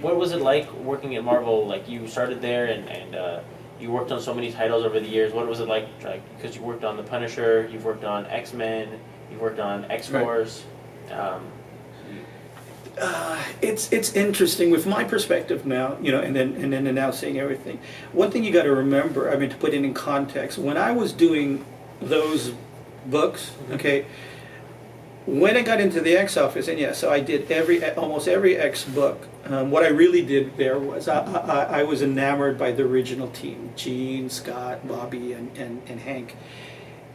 what was it like working at Marvel? Like you started there and you worked on so many titles over the years. What was it like because you worked on The Punisher, you've worked on X-Men, you've worked on X-Force. Um, It's interesting with my perspective now, and then now seeing everything. One thing you got to remember, I mean, to put it in context, when I was doing those books, okay, when I got into the X office, and yeah, so I did almost every X book. What I really did there was I was enamored by the original team, Gene, Scott, Bobby, and Hank.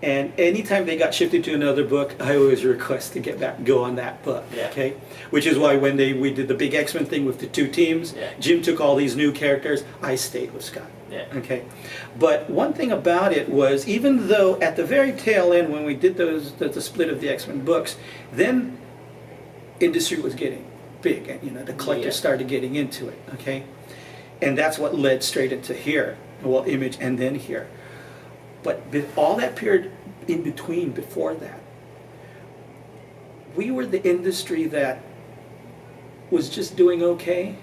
And anytime they got shifted to another book, I always request to go on that book. Yeah. Okay, which is why when we did the big X-Men thing with the two teams, yeah. Jim took all these new characters. I stayed with Scott. Yeah. Okay, but one thing about it was, even though at the very tail end when we did the split of the X-Men books, then industry was getting big, and the collectors started getting into it. Okay, and that's what led straight into here. Well, Image, and then here. But all that period in between, before that, we were the industry that was just doing okay.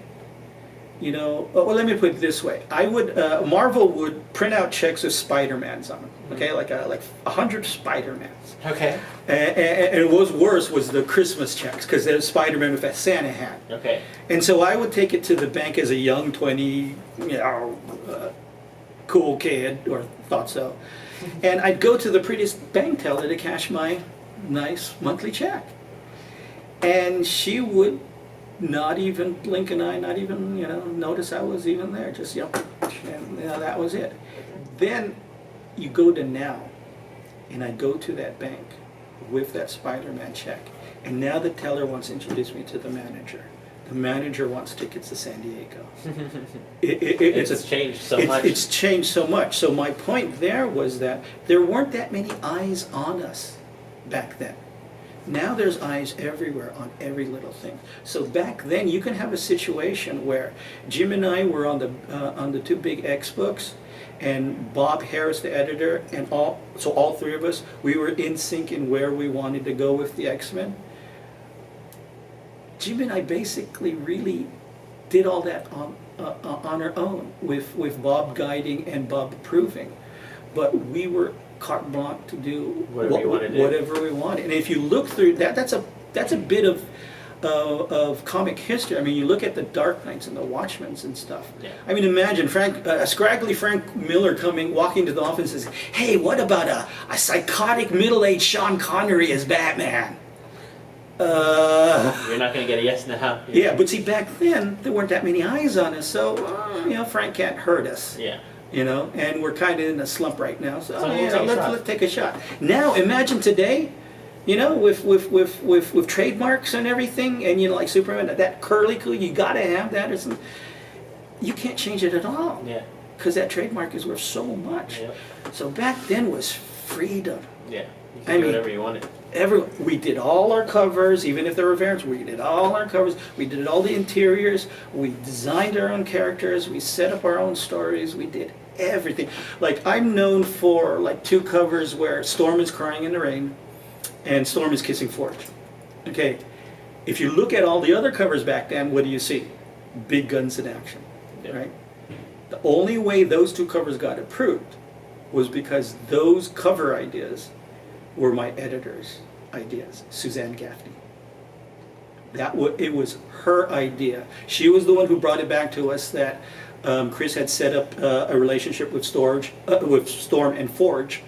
Well, let me put it this way: Marvel would print out checks with Spider-Mans on them. Okay, like 100 Spider-Mans. Okay. And what was worse was the Christmas checks, because there's Spider-Man with that Santa hat. Okay. And so I would take it to the bank as a young 20, cool kid, or thought so, and I'd go to the prettiest bank teller to cash my nice monthly check, and she would not even blink an eye, not even notice I was even there. Just and that was it. Then you go to now, and I go to that bank with that Spider-Man check, and now the teller wants to introduce me to the manager. The manager wants tickets to San Diego. It's changed so much. It's changed so much. So my point there was that there weren't that many eyes on us back then. Now there's eyes everywhere on every little thing. So back then you can have a situation where Jim and I were on the two big X books, and Bob Harris, the editor, and all three of us, we were in sync in where we wanted to go with the X-Men. Jim and I basically really did all that on our own, with Bob guiding and Bob approving. But we were carte blanche to do whatever we wanted. And if you look through that, that's a bit of comic history. I mean, you look at the Dark Knights and the Watchmens and stuff. Yeah. I mean, imagine a scraggly Frank Miller walking to the office and says, "Hey, what about a psychotic middle-aged Sean Connery as Batman?" You're not going to get a yes now. Yeah, but see, back then there weren't that many eyes on us, so Frank can't hurt us. Yeah. And we're kind of in a slump right now, so let's take a shot. Now imagine today, with trademarks and everything, and like Superman, that curly cool, you got to have that or something. You can't change it at all. Yeah. Because that trademark is worth so much. Yeah. So back then was freedom. Yeah. You can do whatever you wanted. We did all our covers, even if there were variants, we did all our covers, we did all the interiors, we designed our own characters, we set up our own stories, we did everything. Like, I'm known for like two covers where Storm is crying in the rain and Storm is kissing Forge. Okay, if you look at all the other covers back then, what do you see? Big guns in action, right? The only way those two covers got approved was because those cover ideas were my editor's ideas, Suzanne Gaffney. It was her idea. She was the one who brought it back to us that Chris had set up a relationship with Storm and Forge,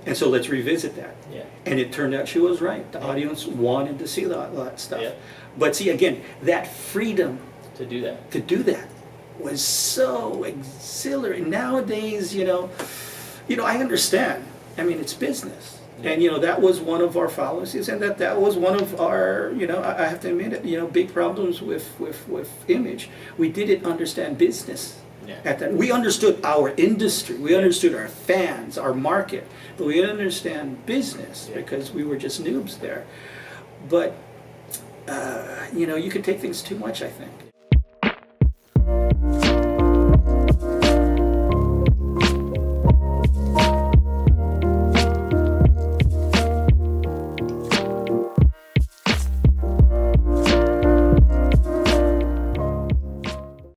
and so let's revisit that. Yeah. And it turned out she was right. The audience wanted to see that stuff. Yeah. But see, again, that freedom to do that was so exhilarating. Nowadays, I understand. I mean, it's business. Yeah. And that was one of our fallacies, and that was one of our, I have to admit it, big problems with Image. We didn't understand business. Yeah. At that. We understood our industry, we understood our fans, our market, but we didn't understand business because we were just noobs there. But you can take things too much, I think.